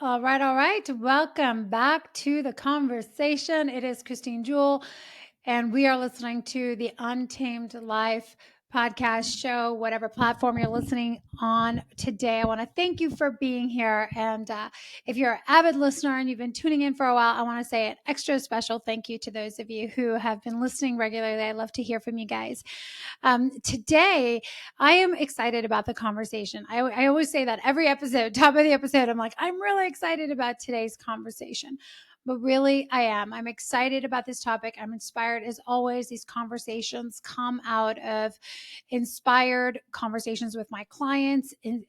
All right, all right. Welcome back to the conversation. It is Christine Jewell, and we are listening to the Untamed Life podcast show, whatever platform you're listening on today. I want to thank you for being here. And if you're an avid listener and you've been tuning in for a while, I want to say an extra special thank you to those of you who have been listening regularly. I love to hear from you guys. Today, I am excited about the conversation. I always say that every episode, top of the episode, I'm like, I'm really excited about today's conversation. But really, I am. I'm excited about this topic. I'm inspired. As always, these conversations come out of inspired conversations with my clients, and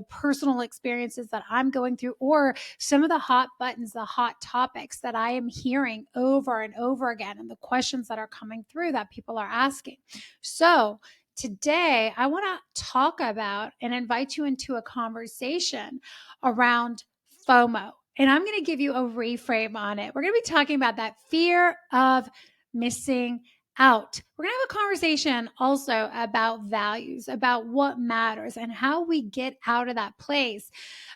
personal experiences that I'm going through, or some of the hot buttons, the hot topics that I am hearing over and over again, and the questions that are coming through that people are asking. So today, I want to talk about and invite you into a conversation around FOMO. And I'm going to give you a reframe on it. We're going to be talking about that fear of missing out. We're going to have a conversation also about values, about what matters, and how we get out of that place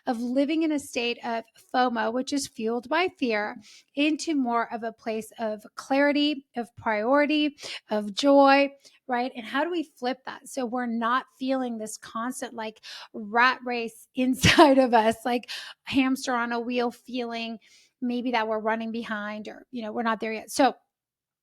of living in a state of FOMO, which is fueled by fear, into more of a place of clarity, of priority, of joy, right? And how do we flip that so we're not feeling this constant like rat race inside of us, like hamster on a wheel feeling maybe that we're running behind, or we're not there yet. So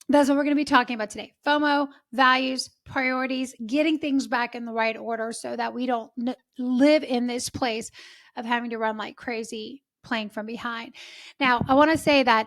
that's what we're going to be talking about today. FOMO, values, priorities, getting things back in the right order so that we don't live in this place of having to run like crazy, playing from behind. Now, I want to say that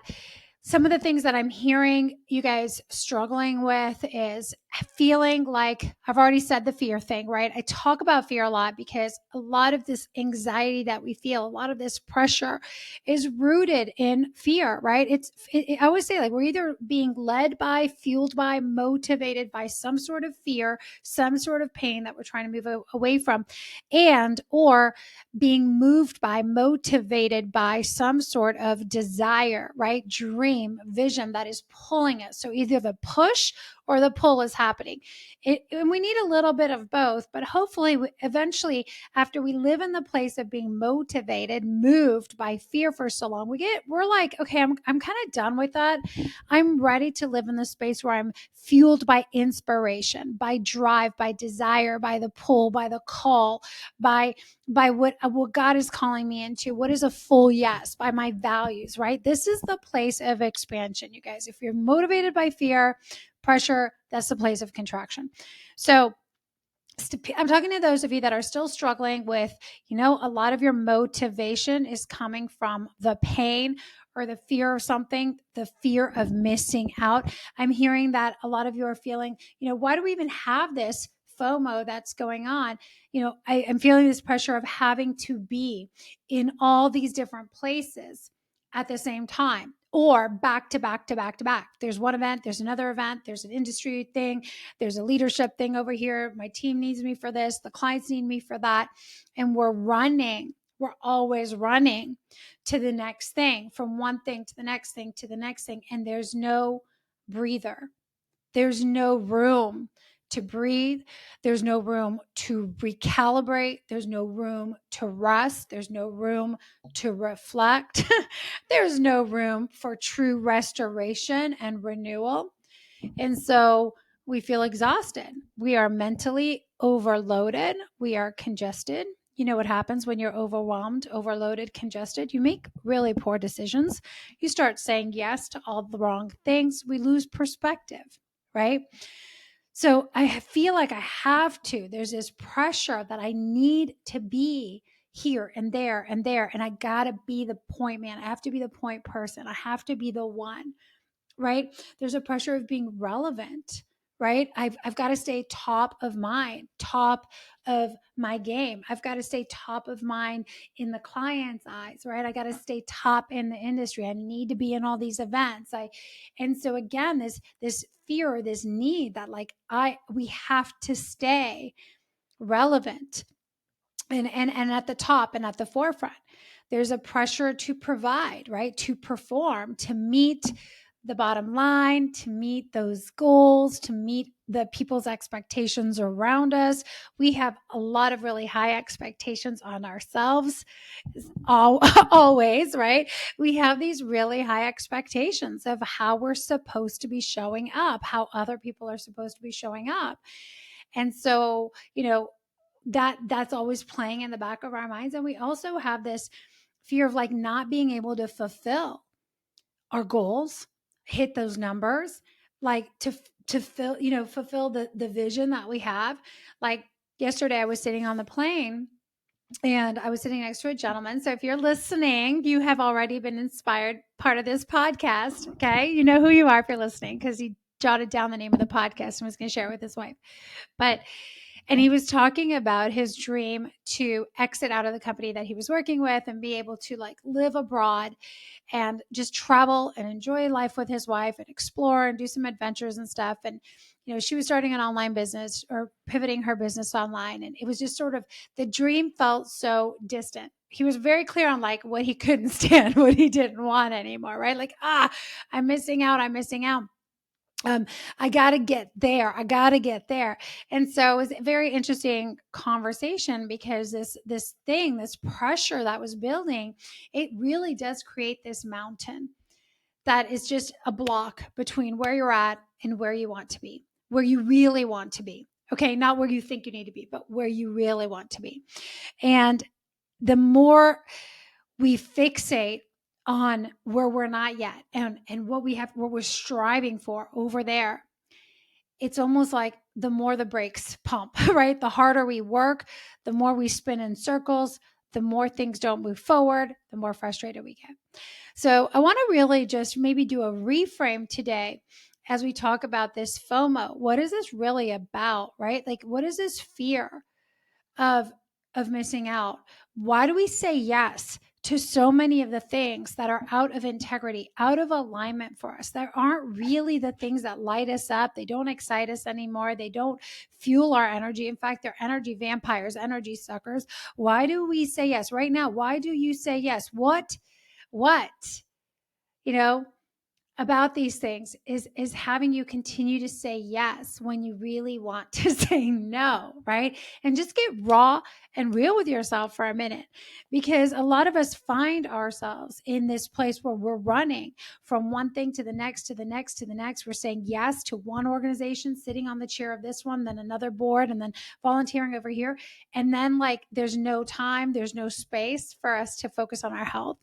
some of the things that I'm hearing you guys struggling with is feeling like, I've already said the fear thing, right? I talk about fear a lot because a lot of this anxiety that we feel, a lot of this pressure is rooted in fear, right? I always say, like, we're either being led by, fueled by, motivated by some sort of fear, some sort of pain that we're trying to move away from, or being moved by, motivated by some sort of desire, right? Dream, vision that is pulling us. So either the push or the pull is happening. And we need a little bit of both, but hopefully eventually, after we live in the place of being motivated, moved by fear for so long, we're like, okay, I'm kind of done with that. I'm ready to live in the space where I'm fueled by inspiration, by drive, by desire, by the pull, by the call, by what God is calling me into, what is a full yes, by my values, right? This is the place of expansion, you guys. If you're motivated by fear, pressure, that's the place of contraction. So I'm talking to those of you that are still struggling with, a lot of your motivation is coming from the pain or the fear of something, the fear of missing out. I'm hearing that a lot of you are feeling, why do we even have this FOMO that's going on? I'm feeling this pressure of having to be in all these different places at the same time, or back to back to back to back. There's one event, there's another event, there's an industry thing, there's a leadership thing over here. My team needs me for this. The clients need me for that. And we're running. We're always running to the next thing, from one thing to the next thing to the next thing. And there's no breather. There's no room to breathe. There's no room to recalibrate. There's no room to rest. There's no room to reflect. There's no room for true restoration and renewal. And so we feel exhausted. We are mentally overloaded. We are congested. You know what happens when you're overwhelmed, overloaded, congested? You make really poor decisions. You start saying yes to all the wrong things. We lose perspective, right? So I feel like I have to. There's this pressure that I need to be here and there and there. And I got to be the point man. I have to be the point person. I have to be the one, right? There's a pressure of being relevant, right? I've got to stay top of mind, top of my game. I've got to stay top of mind in the client's eyes, right? I got to stay top in the industry. I need to be in all these events. And so again, this fear or this need that we have to stay relevant and at the top and at the forefront. There's a pressure to provide, right? To perform, to meet the bottom line, to meet those goals, to meet the people's expectations around us. We have a lot of really high expectations on ourselves, always, right? We have these really high expectations of how we're supposed to be showing up, how other people are supposed to be showing up. And so, that's always playing in the back of our minds. And we also have this fear of like not being able to fulfill our goals, hit those numbers, like to fulfill the vision that we have. Like yesterday I was sitting on the plane and I was sitting next to a gentleman. So if you're listening, you have already been inspired part of this podcast. Okay. You know who you are if you're listening, because he jotted down the name of the podcast and was going to share it with his wife. And he was talking about his dream to exit out of the company that he was working with and be able to like live abroad and just travel and enjoy life with his wife and explore and do some adventures and stuff. And, she was starting an online business or pivoting her business online. And it was just sort of, the dream felt so distant. He was very clear on like what he couldn't stand, what he didn't want anymore, right? Like, I'm missing out. I got to get there. I got to get there. And so it was a very interesting conversation because this pressure that was building, it really does create this mountain that is just a block between where you're at and where you want to be, where you really want to be. Okay. Not where you think you need to be, but where you really want to be. And the more we fixate on where we're not yet and what we're striving for over there, it's almost like the more the brakes pump, right? The harder we work, the more we spin in circles, the more things don't move forward, the more frustrated we get. So I want to really just maybe do a reframe today as we talk about this FOMO. What is this really about, right? Like, what is this fear of missing out? Why do we say yes to so many of the things that are out of integrity, out of alignment for us, that aren't really the things that light us up? They don't excite us anymore. They don't fuel our energy. In fact, they're energy vampires, energy suckers. Why do we say yes right now? Why do you say yes? What, you know, about these things is having you continue to say yes when you really want to say no, right? And just get raw and real with yourself for a minute, because a lot of us find ourselves in this place where we're running from one thing to the next, to the next, to the next. We're saying yes to one organization, sitting on the chair of this one, then another board, and then volunteering over here. And then like there's no time, there's no space for us to focus on our health.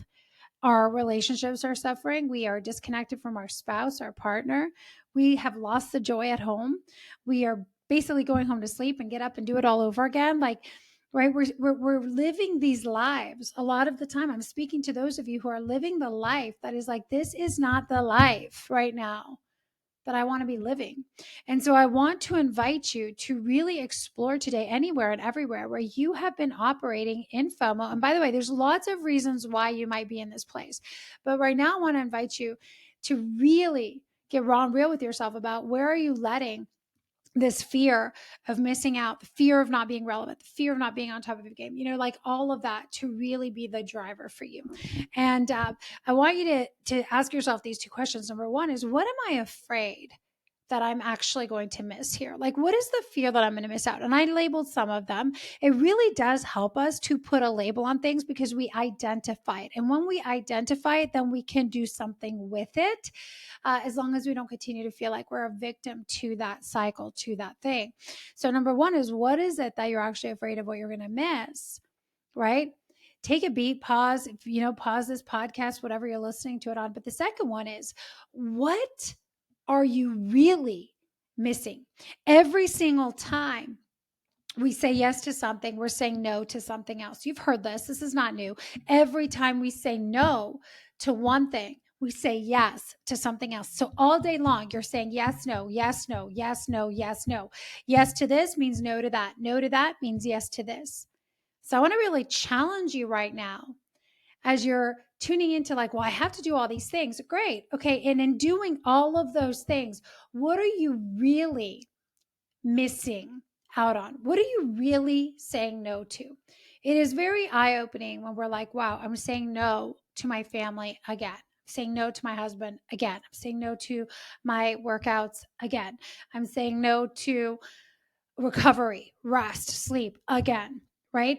Our relationships are suffering. We are disconnected from our spouse, our partner. We have lost the joy at home. We are basically going home to sleep and get up and do it all over again. Like, right? We're living these lives a lot of the time. I'm speaking to those of you who are living the life that is like, this is not the life right now that I want to be living. And so I want to invite you to really explore today, anywhere and everywhere where you have been operating in FOMO. And by the way, there's lots of reasons why you might be in this place. But right now I want to invite you to really get raw and real with yourself about where are you letting this fear of missing out, the fear of not being relevant, the fear of not being on top of your game, like all of that to really be the driver for you. And I want you to ask yourself these two questions. Number one is, what am I afraid that I'm actually going to miss here? Like, what is the fear that I'm going to miss out? And I labeled some of them. It really does help us to put a label on things because we identify it. And when we identify it, then we can do something with it, as long as we don't continue to feel like we're a victim to that cycle, to that thing. So number one is, what is it that you're actually afraid of what you're going to miss, right? Take a beat, pause, pause this podcast, whatever you're listening to it on. But the second one is, what are you really missing? Every single time we say yes to something, we're saying no to something else. You've heard this. This is not new. Every time we say no to one thing, we say yes to something else. So all day long, you're saying yes, no, yes, no, yes, no, yes, no. Yes to this means no to that. No to that means yes to this. So I want to really challenge you right now as you're tuning into like, well, I have to do all these things. Great. Okay. And in doing all of those things, what are you really missing out on? What are you really saying no to? It is very eye-opening when we're like, wow, I'm saying no to my family again. saying no to my husband again. I'm saying no to my workouts again. I'm saying no to recovery, rest, sleep again, right?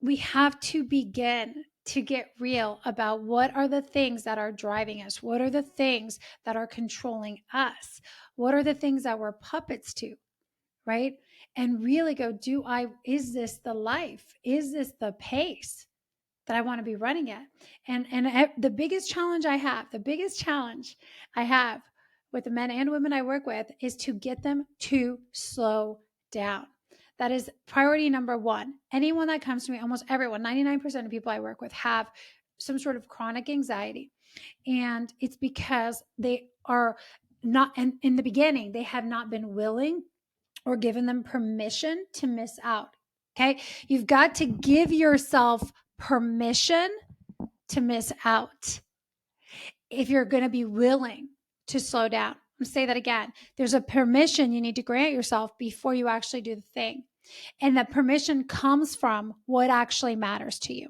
We have to begin to get real about what are the things that are driving us? What are the things that are controlling us? What are the things that we're puppets to, right? And really go, is this the life? Is this the pace that I want to be running at? And the biggest challenge I have, with the men and women I work with is to get them to slow down. That is priority number one. Anyone that comes to me, almost everyone, 99% of people I work with have some sort of chronic anxiety. And it's because they are not, and in the beginning, they have not been willing or given them permission to miss out. Okay. You've got to give yourself permission to miss out if you're going to be willing to slow down. I'm going to say that again. There's a permission you need to grant yourself before you actually do the thing. And that permission comes from what actually matters to you,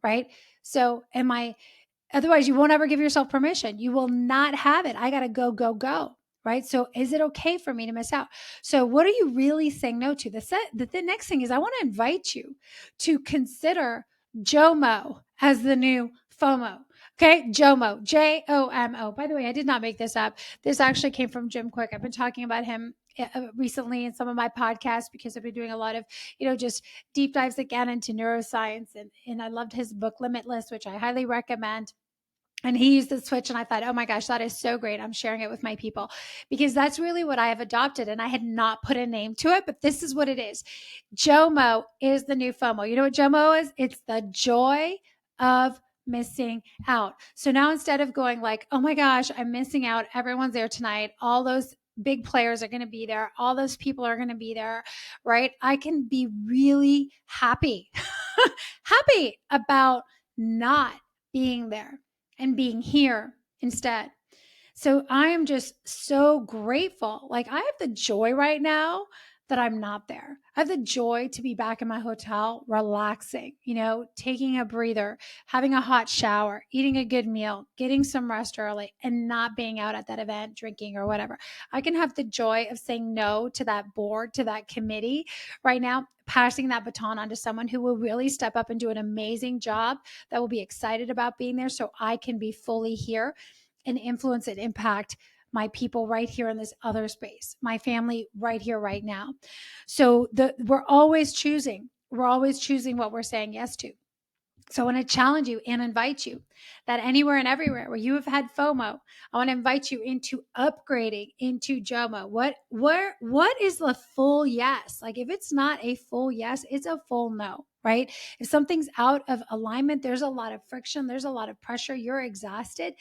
right? So otherwise you won't ever give yourself permission. You will not have it. I got to go, go, go. Right. So is it okay for me to miss out? So what are you really saying no to? The next thing is I want to invite you to consider JOMO as the new FOMO. Okay. JOMO, JOMO. By the way, I did not make this up. This actually came from Jim Quick. I've been talking about him recently in some of my podcasts because I've been doing a lot of, just deep dives again into neuroscience. And I loved his book Limitless, which I highly recommend. And he used the switch and I thought, oh my gosh, that is so great. I'm sharing it with my people because that's really what I have adopted. And I had not put a name to it, but this is what it is. JOMO is the new FOMO. You know what JOMO is? It's the joy of missing out. So now instead of going like, oh my gosh, I'm missing out. Everyone's there tonight. All those big players are going to be there. All those people are going to be there, right? I can be really happy, happy about not being there and being here instead. So I am just so grateful. Like I have the joy right now that I'm not there. I have the joy to be back in my hotel, relaxing, taking a breather, having a hot shower, eating a good meal, getting some rest early, and not being out at that event, drinking or whatever. I can have the joy of saying no to that board, to that committee right now, passing that baton on to someone who will really step up and do an amazing job, that will be excited about being there so I can be fully here and influence and impact my people right here in this other space, my family right here, right now. So we're always choosing what we're saying yes to. So I want to challenge you and invite you that anywhere and everywhere where you have had FOMO, I want to invite you into upgrading into JOMO. What is the full yes? Like if it's not a full yes, it's a full no, right? If something's out of alignment, there's a lot of friction, there's a lot of pressure, you're exhausted.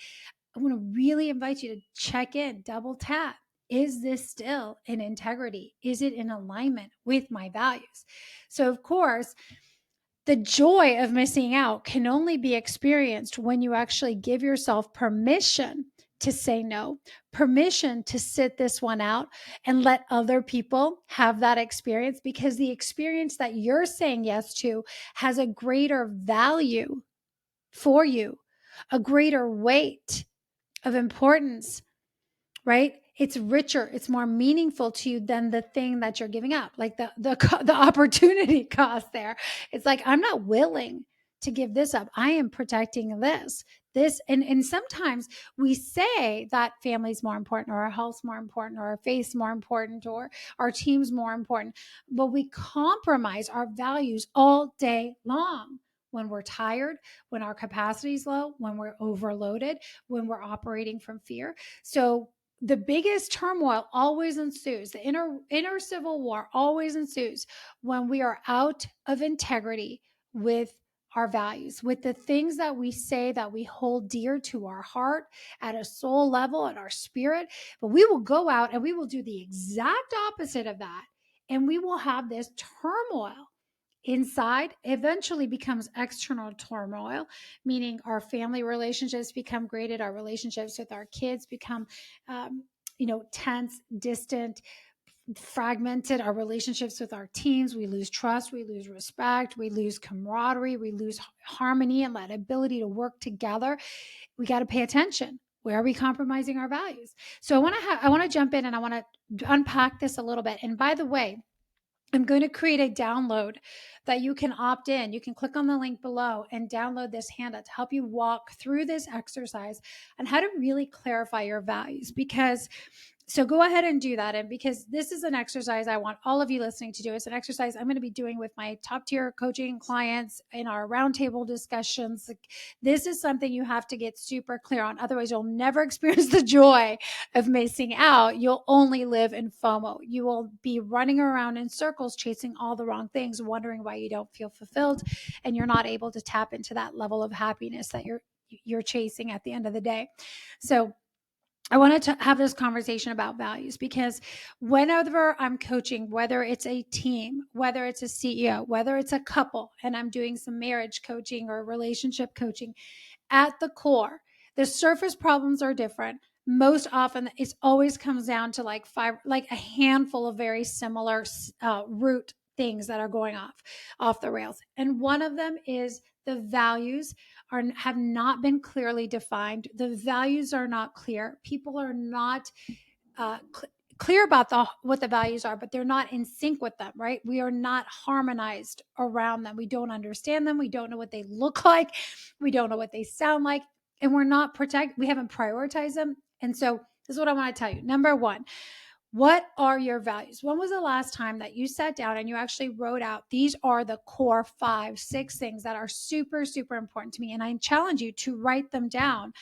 I want to really invite you to check in, double tap. Is this still in integrity? Is it in alignment with my values? So of course, the joy of missing out can only be experienced when you actually give yourself permission to say no, permission to sit this one out and let other people have that experience, because the experience that you're saying yes to has a greater value for you, a greater weight of importance, right? It's richer, it's more meaningful to you than the thing that you're giving up, like the opportunity cost there. It's like, I'm not willing to give this up. I am protecting this. And sometimes we say that family's more important, or our health's more important, or our faith's more important, or our team's more important, but we compromise our values all day long when we're tired, when our capacity is low, when we're overloaded, when we're operating from fear. So the biggest turmoil always ensues. The inner civil war always ensues when we are out of integrity with our values, with the things that we say that we hold dear to our heart at a soul level and our spirit. But we will go out and we will do the exact opposite of that. And we will have this turmoil inside, eventually becomes external turmoil, meaning our family relationships become graded, our relationships with our kids become tense, distant, fragmented our relationships with our teams. We lose trust, we lose respect, we lose camaraderie, we lose harmony and that ability to work together. We got to pay attention. Where are we compromising our values? So I want to jump in and I want to unpack this a little bit. And by the way, I'm going to create a download that you can opt in. You can click on the link below and download this handout to help you walk through this exercise and how to really clarify your values. So go ahead and do that. And because this is an exercise I want all of you listening to do, it's an exercise I'm going to be doing with my top tier coaching clients in our roundtable discussions. This is something you have to get super clear on. Otherwise, you'll never experience the joy of missing out. You'll only live in FOMO. You will be running around in circles, chasing all the wrong things, wondering why you don't feel fulfilled, and you're not able to tap into that level of happiness that you're chasing at the end of the day. So I wanted to have this conversation about values because whenever I'm coaching, whether it's a team, whether it's a CEO, whether it's a couple, and I'm doing some marriage coaching or relationship coaching, at the core, the surface problems are different. Most often, it always comes down to like a handful of very similar root things that are going off the rails. And one of them is the values have not been clearly defined. The values are not clear. People are not clear about what the values are, but they're not in sync with them, right? We are not harmonized around them. We don't understand them. We don't know what they look like. We don't know what they sound like. And we haven't prioritized them. And so this is what I want to tell you. Number one, what are your values? When was the last time that you sat down and you actually wrote out, these are the core 5, 6 things that are super, super important to me? And I challenge you to write them down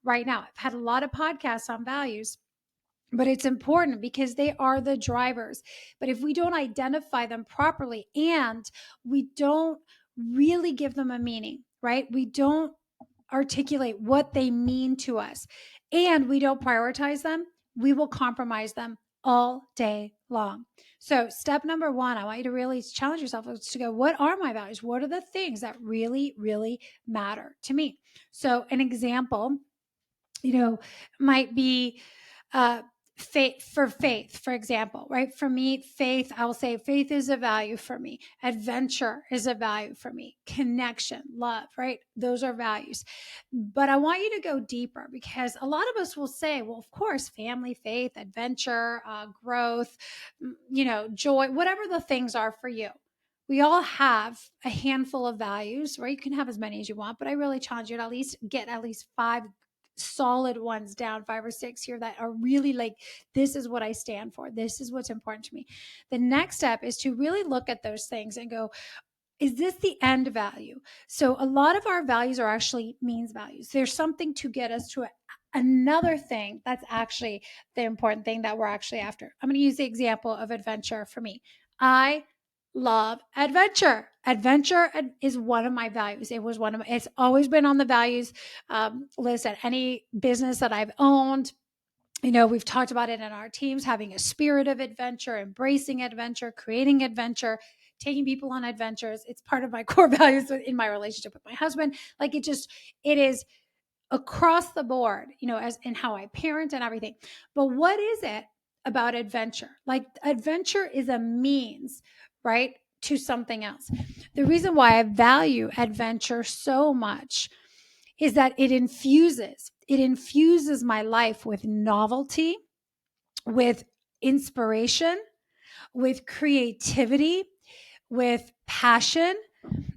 right now. I've had a lot of podcasts on values, but it's important because they are the drivers. But if we don't identify them properly and we don't really give them a meaning, right? We don't articulate what they mean to us and we don't prioritize them, we will compromise them all day long. So step number one, I want you to really challenge yourself to go, what are my values? What are the things that really, really matter to me? So an example, might be faith, for example, right? For me, faith, I will say faith is a value for me. Adventure is a value for me. Connection, love, right? Those are values. But I want you to go deeper because a lot of us will say, well, of course, family, faith, adventure, growth, joy, whatever the things are for you. We all have a handful of values, right? You can have as many as you want, but I really challenge you to at least get at least 5 solid ones down, 5 or 6 here that are really like, this is what I stand for. This is what's important to me. The next step is to really look at those things and go, is this the end value? So a lot of our values are actually means values. There's something to get us to another thing that's actually the important thing that we're actually after. I'm going to use the example of adventure for me. I love adventure. Adventure is one of my values. It's always been on the values list at any business that I've owned. We've talked about it in our teams, having a spirit of adventure, embracing adventure, creating adventure, taking people on adventures. It's part of my core values in my relationship with my husband. Like it is across the board, as in how I parent and everything. But what is it about adventure? Like adventure is a means, right, to something else. The reason why I value adventure so much is that it infuses my life with novelty, with inspiration, with creativity, with passion,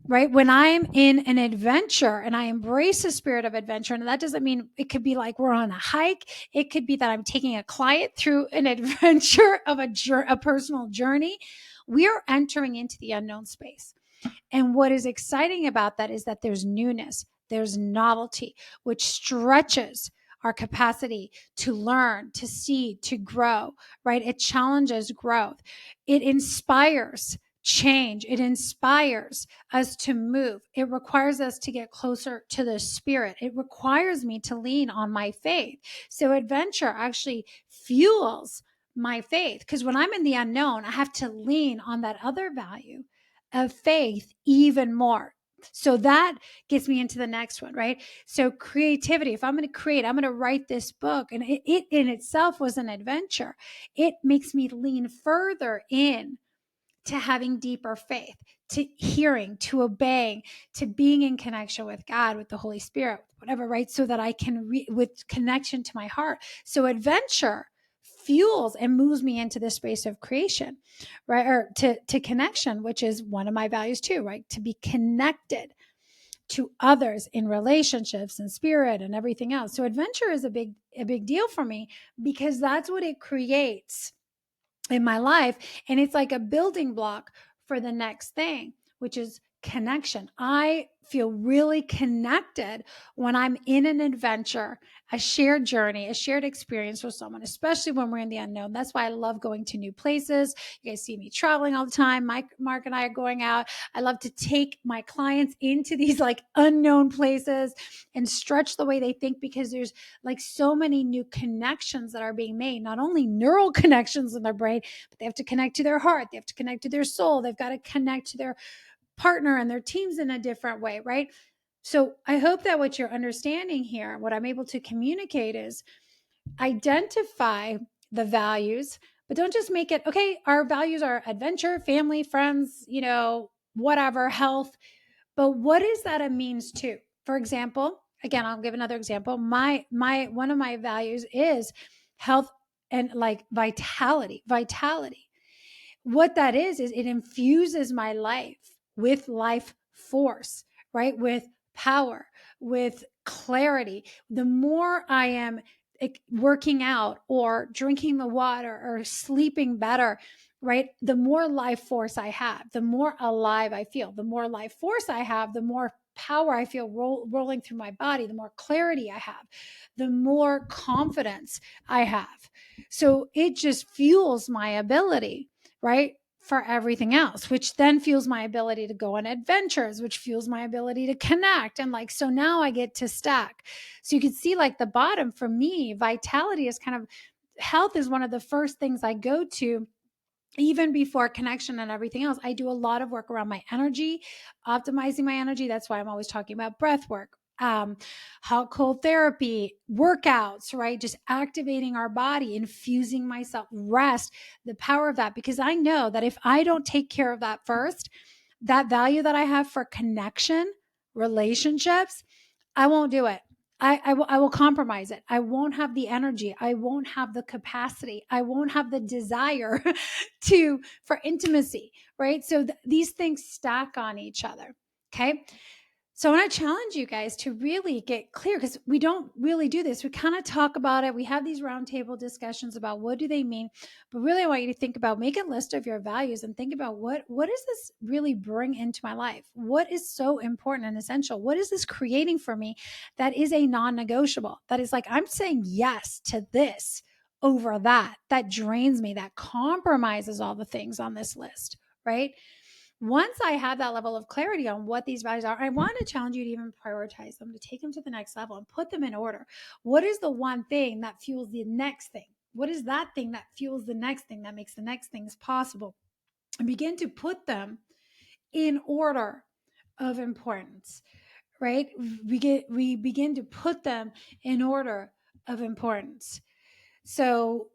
right? When I'm in an adventure and I embrace the spirit of adventure, and that doesn't mean it could be like we're on a hike. It could be that I'm taking a client through an adventure of a personal journey. We are entering into the unknown space. And what is exciting about that is that there's newness, there's novelty, which stretches our capacity to learn, to see, to grow, right? It challenges growth. It inspires change. It inspires us to move. It requires us to get closer to the spirit. It requires me to lean on my faith. So adventure actually fuels my faith because when I'm in the unknown, I have to lean on that other value of faith even more. So that gets me into the next one, right? So creativity, if I'm going to create, I'm going to write this book, and it in itself was an adventure. It makes me lean further in to having deeper faith, to hearing, to obeying, to being in connection with God, with the Holy Spirit, whatever, right? So that I can, with connection to my heart. So adventure fuels and moves me into the space of creation, right? Or to connection, which is one of my values too, right? To be connected to others in relationships and spirit and everything else. So adventure is a big deal for me, because that's what it creates in my life. And it's like a building block for the next thing, which is connection. I feel really connected when I'm in an adventure, a shared journey, a shared experience with someone, especially when we're in the unknown. That's why I love going to new places. You guys see me traveling all the time. Mark and I are going out. I love to take my clients into these like unknown places and stretch the way they think, because there's like so many new connections that are being made, not only neural connections in their brain, but they have to connect to their heart. They have to connect to their soul. They've got to connect to their partner and their teams in a different way, right? So I hope that what you're understanding here, what I'm able to communicate, is identify the values, but don't just make it, okay, our values are adventure, family, friends, whatever, health. But what is that a means to? For example, again, I'll give another example. My one of my values is health and like vitality. What that is it infuses my life with life force, right? With power, with clarity. The more I am working out or drinking the water or sleeping better, right? The more life force I have, the more alive I feel. The more life force I have, the more power I feel rolling through my body, the more clarity I have, the more confidence I have. So it just fuels my ability, right? For everything else, which then fuels my ability to go on adventures, which fuels my ability to connect. And like, so now I get to stack. So you can see like the bottom for me, vitality is kind of, health is one of the first things I go to even before connection and everything else. I do a lot of work around my energy, optimizing my energy. That's why I'm always talking about breath work, hot cold therapy, workouts, right? Just activating our body, infusing myself, rest, the power of that. Because I know that if I don't take care of that first, that value that I have for connection, relationships, I won't do it. I will compromise it. I won't have the energy. I won't have the capacity. I won't have the desire for intimacy, right? So these things stack on each other. Okay. So I want to challenge you guys to really get clear, because we don't really do this. We kind of talk about it. We have these roundtable discussions about what do they mean, but really I want you to think about, make a list of your values and think about what does this really bring into my life? What is so important and essential? What is this creating for me that is a non-negotiable? That is like, I'm saying yes to this over that drains me, that compromises all the things on this list, right? Once I have that level of clarity on what these values are, I want to challenge you to even prioritize them, to take them to the next level and put them in order. What is the one thing that fuels the next thing? What is that thing that fuels the next thing, that makes the next things possible? And begin to put them in order of importance, right? We begin to put them in order of importance. So,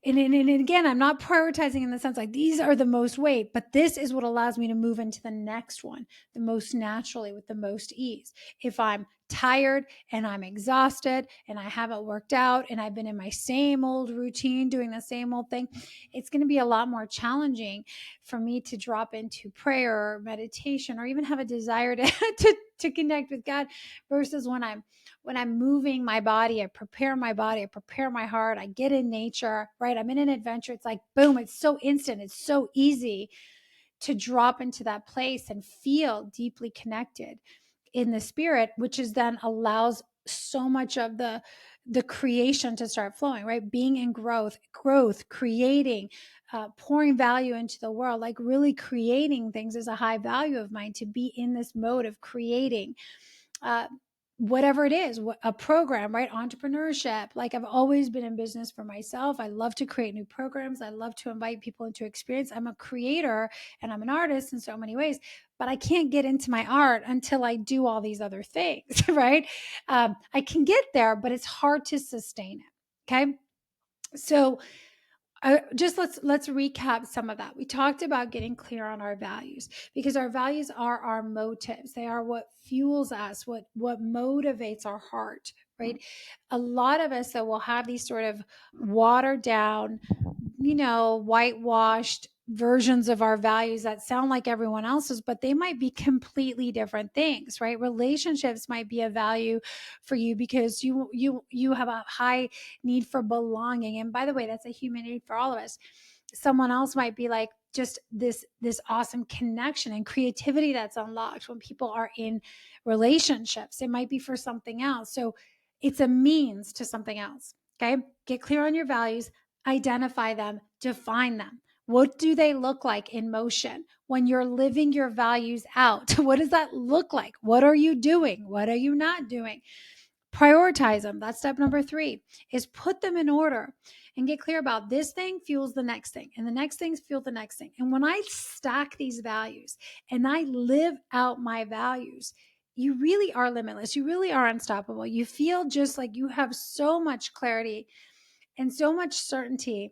and again, I'm not prioritizing in the sense like these are the most weight, but this is what allows me to move into the next one the most naturally, with the most ease. If I'm tired and I'm exhausted and I haven't worked out and I've been in my same old routine doing the same old thing, it's going to be a lot more challenging for me to drop into prayer or meditation or even have a desire to connect with God, versus when I'm moving my body, I prepare my heart, I get in nature, right? I'm in an adventure. It's like, boom, it's so instant. It's so easy to drop into that place and feel deeply connected in the spirit, which is then allows so much of the creation to start flowing, right? Being in growth, creating, pouring value into the world, like really creating things is a high value of mine, to be in this mode of creating. whatever it is, a program, right? Entrepreneurship. Like I've always been in business for myself. I love to create new programs. I love to invite people into experience. I'm a creator and I'm an artist in so many ways, but I can't get into my art until I do all these other things, right? I can get there, but it's hard to sustain it. Okay. So just let's recap some of that. We talked about getting clear on our values, because our values are our motives. They are what fuels us, what motivates our heart, right? A lot of us that will have these sort of watered down, whitewashed versions of our values that sound like everyone else's, but they might be completely different things, right? Relationships might be a value for you because you have a high need for belonging. And by the way, that's a human need for all of us. Someone else might be like just this awesome connection and creativity that's unlocked when people are in relationships. It might be for something else. So it's a means to something else. Okay. Get clear on your values, identify them, define them. What do they look like in motion when you're living your values out? What does that look like? What are you doing? What are you not doing? Prioritize them. That's step number 3, is put them in order and get clear about this thing fuels the next thing and the next things fuel the next thing. And when I stack these values and I live out my values, you really are limitless. You really are unstoppable. You feel just like you have so much clarity and so much certainty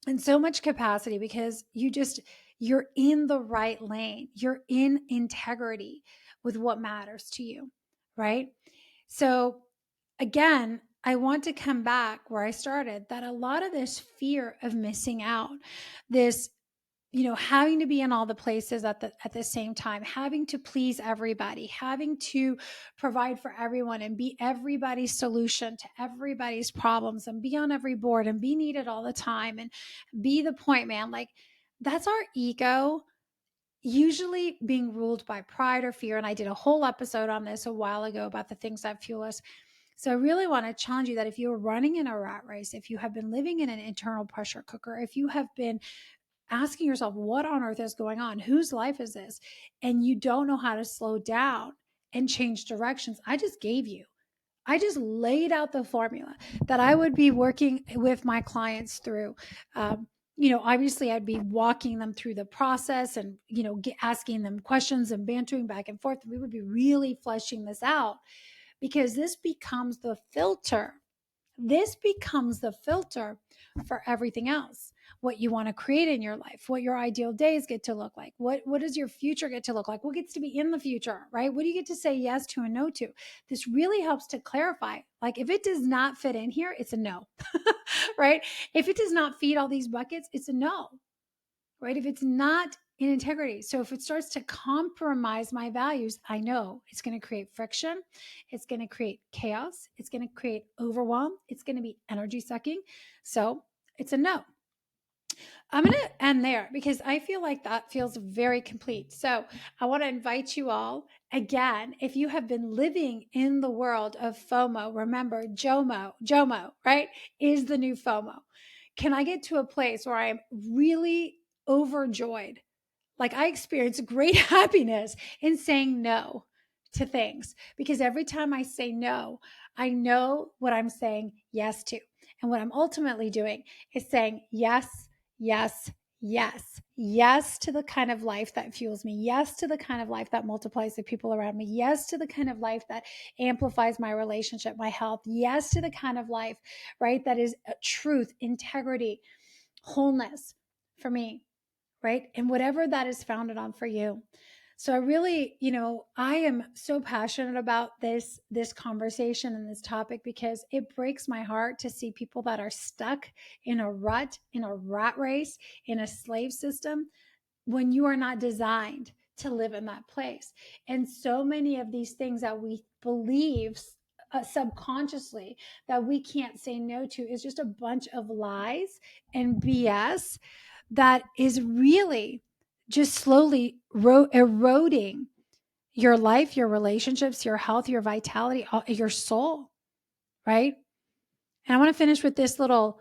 and so much capacity, because you're in the right lane. You're in integrity with what matters to you, right? So again, I want to come back where I started, that a lot of this fear of missing out, this having to be in all the places at the same time, having to please everybody, having to provide for everyone and be everybody's solution to everybody's problems and be on every board and be needed all the time and be the point man, like that's our ego usually being ruled by pride or fear. And I did a whole episode on this a while ago about the things that fuel us. So I really want to challenge you that if you're running in a rat race, if you have been living in an internal pressure cooker, if you have been asking yourself, what on earth is going on? Whose life is this? And you don't know how to slow down and change directions. I just laid out the formula that I would be working with my clients through. Obviously I'd be walking them through the process and, asking them questions and bantering back and forth. We would be really fleshing this out, because this becomes the filter. This becomes the filter for everything else. What you want to create in your life, what your ideal days get to look like, what does your future get to look like, what gets to be in the future, right? What do you get to say yes to and no to? This really helps to clarify. Like if it does not fit in here, it's a no, right? If it does not feed all these buckets, it's a no, right? If it's not in integrity. So if it starts to compromise my values, I know it's going to create friction. It's going to create chaos. It's going to create overwhelm. It's going to be energy sucking. So it's a no. I'm going to end there because I feel like that feels very complete. So I want to invite you all again, if you have been living in the world of FOMO, remember JOMO, right, is the new FOMO. Can I get to a place where I'm really overjoyed? Like I experience great happiness in saying no to things, because every time I say no, I know what I'm saying yes to. And what I'm ultimately doing is saying yes, yes, yes, yes to the kind of life that fuels me. Yes to the kind of life that multiplies the people around me. Yes to the kind of life that amplifies my relationship, my health. Yes to the kind of life, right, that is truth, integrity, wholeness for me, right? And whatever that is founded on for you. So I really, I am so passionate about this conversation and this topic, because it breaks my heart to see people that are stuck in a rut, in a rat race, in a slave system, when you are not designed to live in that place. And so many of these things that we believe subconsciously that we can't say no to is just a bunch of lies and BS that is really just slowly eroding your life, your relationships, your health, your vitality, your soul, right? And I want to finish with this little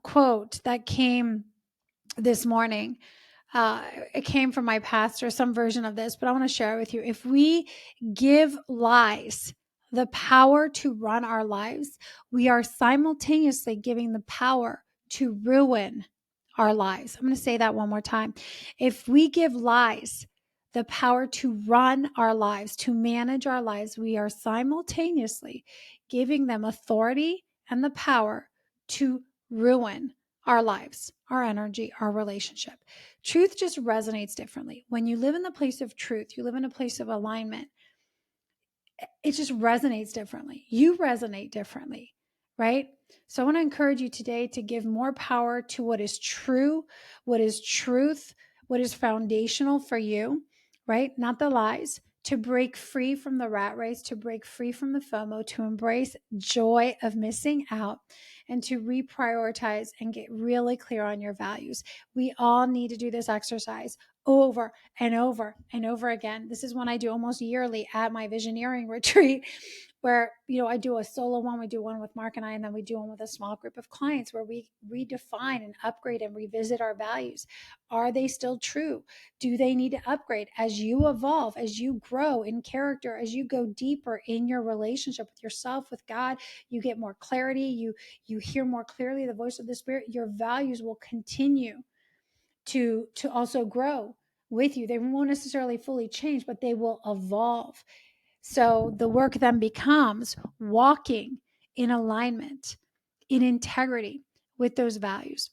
quote that came this morning. It came from my pastor, some version of this, but I want to share it with you. If we give lies the power to run our lives, we are simultaneously giving the power to ruin our lives. I'm going to say that one more time. If we give lies the power to run our lives, to manage our lives, we are simultaneously giving them authority and the power to ruin our lives, our energy, our relationship. Truth just resonates differently. When you live in the place of truth, you live in a place of alignment, it just resonates differently. You resonate differently, right? So I want to encourage you today to give more power to what is true, what is truth, what is foundational for you, right? Not the lies, to break free from the rat race, to break free from the FOMO, to embrace joy of missing out, and to reprioritize and get really clear on your values. We all need to do this exercise over and over and over again. This is one I do almost yearly at my visioneering retreat, where, I do a solo one, we do one with Mark and I, and then we do one with a small group of clients where we redefine and upgrade and revisit our values. Are they still true? Do they need to upgrade as you evolve, as you grow in character, as you go deeper in your relationship with yourself, with God? You get more clarity, you hear more clearly the voice of the Spirit. Your values will continue to also grow with you. They won't necessarily fully change, but they will evolve. So the work then becomes walking in alignment, in integrity with those values.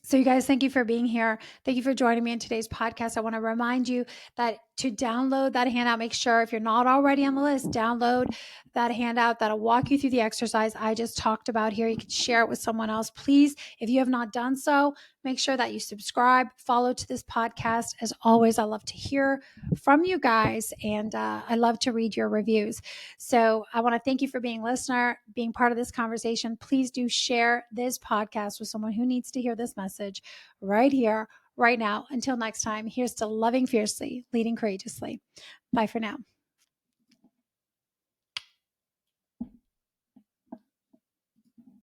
So you guys, thank you for being here. Thank you for joining me in today's podcast. I want to remind you that to download that handout, make sure if you're not already on the list, download that handout that'll walk you through the exercise I just talked about here. You can share it with someone else. Please, if you have not done so, make sure that you subscribe, follow to this podcast. As always, I love to hear from you guys, and I love to read your reviews. So I want to thank you for being a listener, being part of this conversation. Please do share this podcast with someone who needs to hear this message right here, right now. Until next time, here's to loving fiercely, leading courageously. Bye for now.